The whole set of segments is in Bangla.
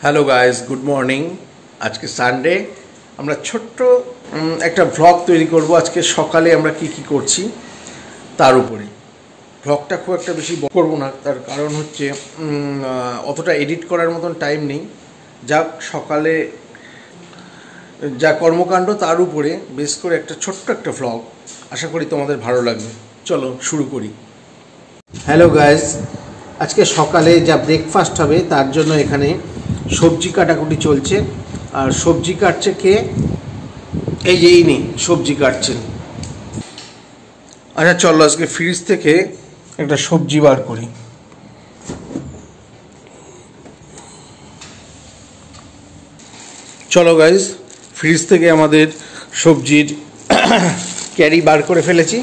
Hello guys, good morning. আজকে সানডে। আমরা ছোট্ট একটা ভ্লগ তৈরি করব আজকে সকালে আমরা কি কি করছি তার উপরে। ভ্লগটা খুব একটা বেশি করব না, তার কারণ হচ্ছে অতটা এডিট করার মতন টাইম নেই। যাক, সকালে যা কর্মকাণ্ড তার উপরে বেস করে একটা ছোট্ট একটা ভ্লগ, আশা করি তোমাদের ভালো লাগবে। চলো শুরু করি। হ্যালো গাইস, আজকে সকালে যা ব্রেকফাস্ট হবে তার জন্য এখানে সবজি কাটাকুটি চলছে। আর সবজি কাটছে কে? এই যে ইনি সবজি কাটছেন। আচ্ছা চলো আজকে ফ্রিজ থেকে একটা সবজি বার করি। চলো গাইস, ফ্রিজ থেকে আমাদের সবজির ক্যারি বার করে ফেলেছি।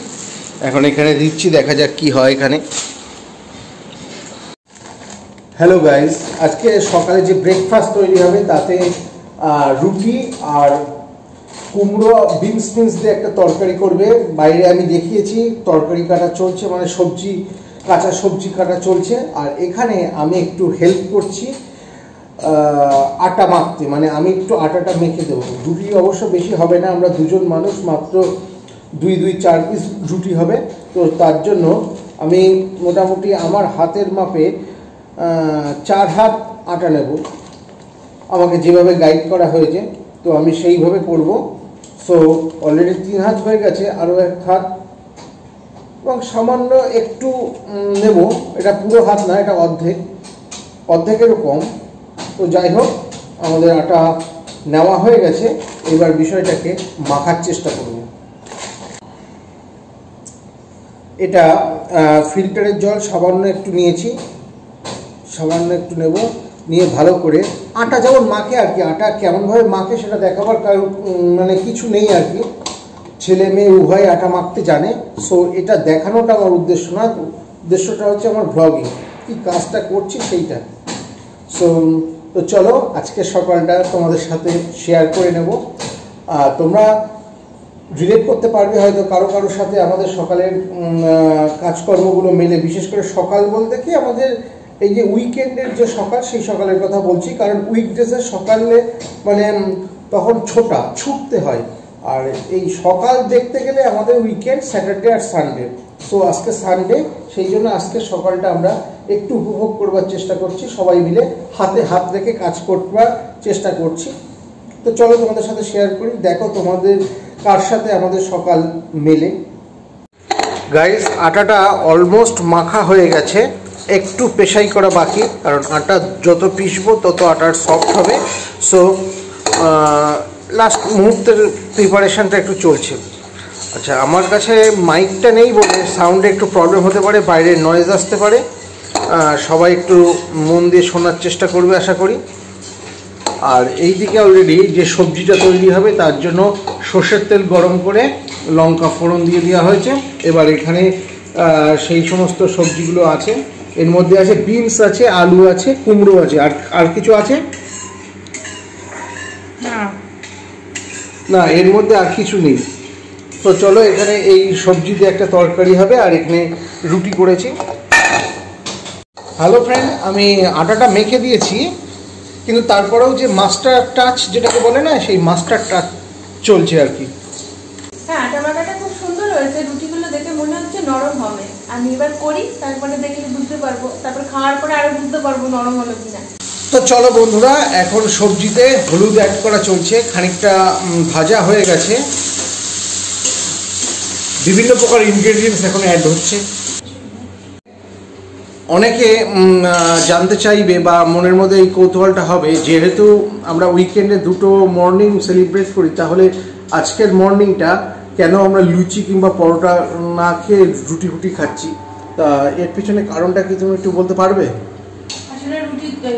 এখন এখানে দিচ্ছি, দেখা যাক কি হয় এখানে। হ্যালো গাইস, আজকে সকালে যে ব্রেকফাস্ট তৈরি হবে তাতে রুটি আর কুমড়ো বিনস দিয়ে একটা তরকারি করবে। বাইরে আমি দেখিয়েছি তরকারি কাটা চলছে, মানে কাঁচা সবজি কাটা চলছে। আর এখানে আমি একটু হেল্প করছি আটা মাখতে, মানে আমি একটু আটাটা মেখে দেবো। রুটি অবশ্য বেশি হবে না, আমরা দুজন মানুষ, মাত্র 4 পিস রুটি হবে। তো তার জন্য আমি মোটামুটি আমার হাতের মাপে 4 হাত আটা নেব। আমাকে যেভাবে গাইড করা হয়েছে তো আমি সেইভাবে করব। সো অলরেডি 3 হাত হয়ে গেছে, আরও 1 হাত এবং সামান্য একটু নেব। এটা পুরো হাত না, এটা অর্ধেকেরও কম। তো যাই হোক, আমাদের আটা নেওয়া হয়ে গেছে। এবার বিষয়টাকে মাখার চেষ্টা করব। এটা ফিল্টারের জল সামান্য একটু নিয়েছি, সামান্য একটু নেব, নিয়ে ভালো করে আটা যেমন মাখে আর কি, আটা কেমনভাবে মাখে সেটা দেখাবার মানে কিছু নেই আর কি। ছেলে মেয়ে উভয় আটা মাখতে জানে। সো এটা দেখানোটা আমার উদ্দেশ্য না, উদ্দেশ্যটা হচ্ছে আমার ব্লগিং, কি কাজটা করছি সেইটা। তো চলো আজকে সকালটা তোমাদের সাথে শেয়ার করে নেব। তোমরা রিলেট করতে পারবে হয়তো কারোর সাথে আমাদের সকালের কাজকর্মগুলো মেলে। বিশেষ করে সকাল বলতে কি, আমাদের এই যে উইকেন্ডের যে সকাল, সেই সকালের কথা বলছি। কারণ উইকডেজের সকালে মানে তখন ছুটতে হয়। আর এই সকাল দেখতে গেলে আমাদের উইকেন্ড স্যাটারডে আর সানডে। সো আজকে সানডে, সেই জন্য আজকে সকালটা আমরা একটু উপভোগ করবার চেষ্টা করছি, সবাই মিলে হাতে হাত রেখে কাজ করবার চেষ্টা করছি। তো চলো তোমাদের সাথে শেয়ার করি, দেখো তোমাদের কার সাথে আমাদের সকাল মেলে। গাইস, আটাটা অলমোস্ট মাখা হয়ে গেছে, একটু পেশাই করা বাকি, কারণ আটা যত পিষবো তত আটার সফট হবে। সো লাস্ট মুহূর্তের প্রিপারেশানটা একটু চলছে। আচ্ছা, আমার কাছে মাইকটা নেই বলে সাউন্ডে একটু প্রবলেম হতে পারে, বাইরের নয়েজ আসতে পারে। সবাই একটু মন দিয়ে শোনার চেষ্টা করবে আশা করি। আর এই দিকে অলরেডি যে সবজিটা তৈরি হবে তার জন্য সর্ষের তেল গরম করে লঙ্কা ফোড়ন দিয়ে দেওয়া হয়েছে। এবার এখানে সেই সমস্ত সবজিগুলো আছে। এর মধ্যে আছে বিনস আছে, আলু আছে, কুমড়ো আছে, আর কিছু আছে না, এর মধ্যে আর কিছু নেই। তো চলো, এখানে এই সবজি দিয়ে একটা তরকারি হবে, আর এখানে রুটি করেছি। হ্যালো ফ্রেন্ড, আমি আটাটা মেখে দিয়েছি, কিন্তু তারপরেও যে মাস্টার টাচ যেটাকে বলে না, সেই মাস্টার টাচ চলছে আর কি। হ্যাঁ, আটা মাখাটা খুব সুন্দর হয়েছে, রুটিগুলো দেখে মনে হচ্ছে নরম হবে। আমি এবার করি, তারপরে দেখলে বুঝতে পারবো, তারপর খাওয়ার পরে আরো বুঝতে পারবো নরম হলো কিনা। তো চলো বন্ধুরা, এখন সবজিতে হলুদ অ্যাড করা চলছে, খানিকটা ভাজা হয়ে গেছে, বিভিন্ন প্রকার ইনগ্রেডিয়েন্টস এখন অ্যাড হচ্ছে। অনেকে জানতে চাইবে বা মনের মধ্যে এই কৌতূহলটা হবে, যেহেতু আমরা উইকেন্ডে 2টো মর্নিং সেলিব্রেট করি, তাহলে আজকের মর্নিংটা কেন আমরা লুচি কিংবা পরোটা না খেয়ে রুটি খাচ্ছি। তা এর পিছনে কারণটা কি তুমি একটু বলতে পারবে? আসলে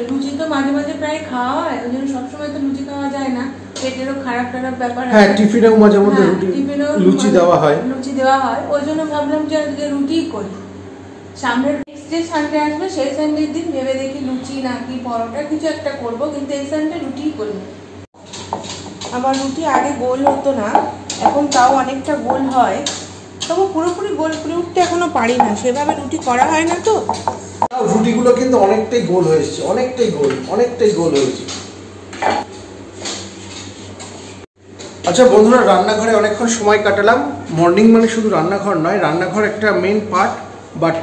রুটি তো মাঝে মাঝে প্রায় খাওয়া হয়, ওই জন্য সবসময় তো লুচি খাওয়া যায় না, পেটেরও খারাপ ব্যাপার। হ্যাঁ, টিফিনেও মাঝে মধ্যে লুচি দেওয়া হয়, ওই জন্য ভাবলাম যে আজকে রুটিই করি। সামনের নেক্সট ডে সানডে আসবে, সেই সানডের দিন ভেবে দেখি লুচি নাকি পরোটা কিছু একটা করব, কিন্তু এই সানডে রুটিই করি। আমার রুটি আগে গোল হতো না, এখন তাও অনেকটা গোল হয়, তবু পুরোপুরি গোল করে উঠতে এখনো পারি না, সেভাবে রুটি করা হয় না। তো রুটিগুলো কিন্তু অনেকটাই গোল হয়েছে, অনেকটাই গোল হয়েছে। আচ্ছা বন্ধুরা, রান্নাঘরে অনেকক্ষণ সময় কাটালাম। মর্নিং মানে শুধু রান্নাঘর নয়, রান্নাঘর একটা মেন পার্ট, বাট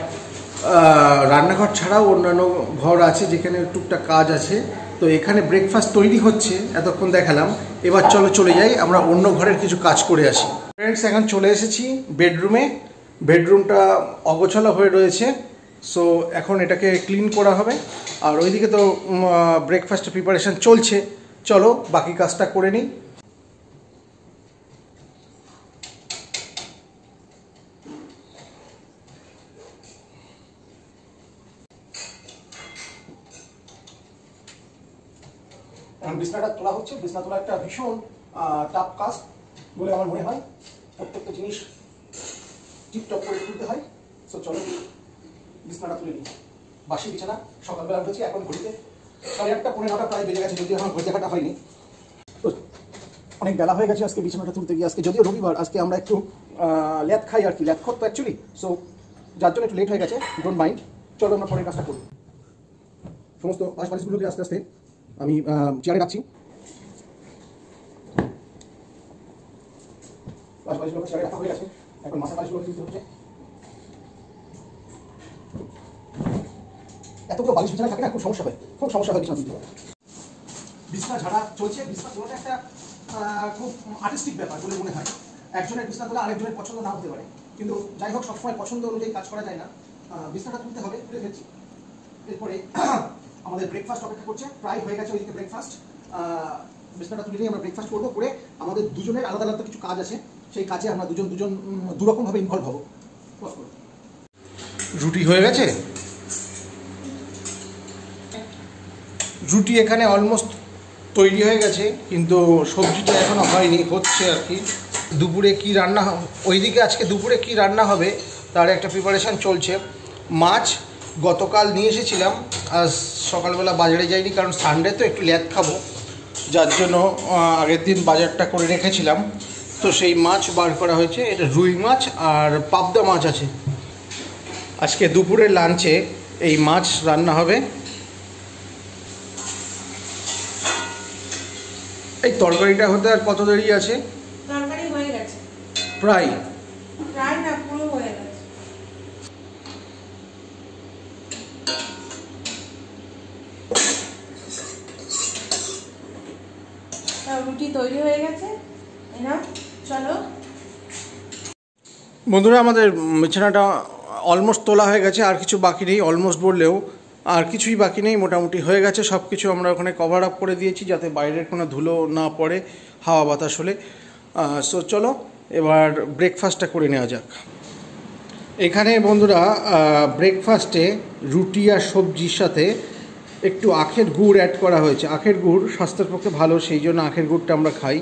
রান্নাঘর ছাড়াও অন্যান্য ঘর আছে যেখানে টুকটাক কাজ আছে। তো এখানে ব্রেকফাস্ট তৈরি হচ্ছে, এতক্ষণ দেখালাম। এবার চলে যাই আমরা অন্য ঘরের কিছু কাজ করে আসি। ফ্রেন্ডস, এখন চলে এসেছি বেডরুমে। বেডরুমটা অগোছালো হয়ে রয়েছে, সো এখন এটাকে ক্লিন করা হবে। আর ওইদিকে তো ব্রেকফাস্টের প্রিপারেশন চলছে, চলো বাকি কাজটা করে নিই। বিছনাটা তোলা হচ্ছে। বিছনা তোলা একটা ভীষণ টাফ কাজ বলে আমার মনে হয়। প্রত্যেকটা জিনিস টিপটপ করে তুলতে হয়। সো চলো বিছনাটা তুলে নিই। বাসি বিছানা, সকালবেলা উঠেছি, এখন ঘড়িতে 8:30 পৌনে 9টা প্রায় বেজে গেছে, যদিও আমার ঘড়ি দেখাটা হয়নি। তো অনেক বেলা হয়ে গেছে আজকে বিছানাটা তুলতে গিয়ে। আজকে যদিও রবিবার, আজকে আমরা একটু ল্যাদ খাই আর কি, ল্যাদ খত তো অ্যাকচুয়ালি। সো যার জন্য একটু লেট হয়ে গেছে, ডোন্ট মাইন্ড। চলো আমরা পরের কাজটা করি। সমস্ত বালিশগুলোকে আস্তে আস্তে আমি চেয়ারে রাখছি। বালিশগুলো চেয়ারে রাখা হয়ে গেছে, এখন মাথা বালিশগুলো তুলতে হচ্ছে। এতগুলো বালিশ বিছানা থাকে না, খুব সমস্যা হয় বিছানা তুলতে। বিছানা ঝাড়া চলছে। বিছানা তোলাটা একটা খুব আর্টিস্টিক ব্যাপার বলে মনে হয়। একজনের বিছানা তোলা আরেকজনের পছন্দ না হতে পারে, কিন্তু যাই হোক সবসময় পছন্দ অনুযায়ী কাজ করা যায় না। বিছানাটা তুলতে হবে, তুলে ফেলছি। এরপরে আমাদের ব্রেকফাস্ট অপেক্ষা করছে, প্রায় হয়ে গেছে ওইদিকে ব্রেকফাস্ট। বিছানাটা তুলে নিয়ে আমরা ব্রেকফাস্ট করবো। করে আমাদের দুজনের আলাদা আলাদা কিছু কাজ আছে, সেই কাজে আমরা দুজন দুরকমভাবে ইনভলভ হবো। রুটি হয়ে গেছে। রুটি এখানে অলমোস্ট তৈরি হয়ে গেছে, কিন্তু সবজিটা এখনো হয়নি, হচ্ছে আর কি। দুপুরে কি রান্না, ওইদিকে আজকে দুপুরে কি রান্না হবে তার একটা প্রিপারেশান চলছে। মাছ গতকাল নিয়ে এসেছিলাম, আজ সকালবেলা বাজারে যাইনি, কারণ সানডে তো একটু ল্যাদ খাবো, যার জন্য আগের দিন বাজারটা করে রেখেছিলাম। তো সেই মাছ বার করা হয়েছে। এটা রুই মাছ আর পাবদা মাছ আছে। আজকে দুপুরের লাঞ্চে এই মাছ রান্না হবে। এই তরকারিটা হতে আর কত দেরি আছে? তরকারি হয়ে গেছে প্রায় না, পুরো হয়ে গেছে। রুটি তৈরি হয়ে গেছে, না চলো। বন্ধুরা, আমাদের বিছানাটা অলমোস্ট তোলা হয়ে গেছে, আর কিছু বাকি নেই। অলমোস্ট বললেও আর কিছুই বাকি নেই, মোটামুটি হয়ে গেছে সব কিছু। আমরা ওখানে কভার আপ করে দিয়েছি যাতে বাইরের কোনো ধুলো না পড়ে হাওয়া বাতাস হলে। সো চলো এবার ব্রেকফাস্টটা করে নেওয়া যাক। এখানে বন্ধুরা ব্রেকফাস্টে রুটি আর সবজির সাথে একটু আখের গুড় অ্যাড করা হয়েছে। আখের গুড় স্বাস্থ্যের পক্ষে ভালো, সেই জন্য আখের গুড়টা আমরা খাই।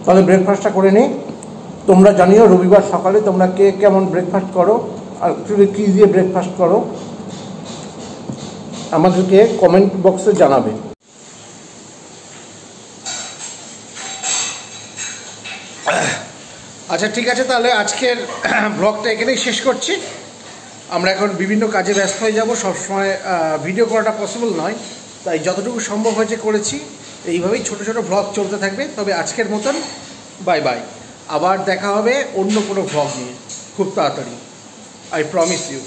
তাহলে ব্রেকফাস্টটা করে নিই। তোমরা জানিও রবিবার সকালে তোমরা কে কেমন ব্রেকফাস্ট করো, আর কী দিয়ে ব্রেকফাস্ট করো, আমাদেরকে কমেন্ট বক্সে জানাবে। আচ্ছা ঠিক আছে, তাহলে আজকের ব্লগটা এখানেই শেষ করছি। আমরা এখন বিভিন্ন কাজে ব্যস্ত হয়ে যাব, সবসময় ভিডিও করাটা পসিবল নয়, তাই যতটুকু সম্ভব হয়েছে করেছি। এইভাবেই ছোটো ছোটো ব্লগ চলতে থাকবে। তবে আজকের মতন বাই বাই। আবার দেখা হবে অন্য কোনো ব্লগ নিয়ে খুব তাড়াতাড়ি, আই প্রমিস ইউ।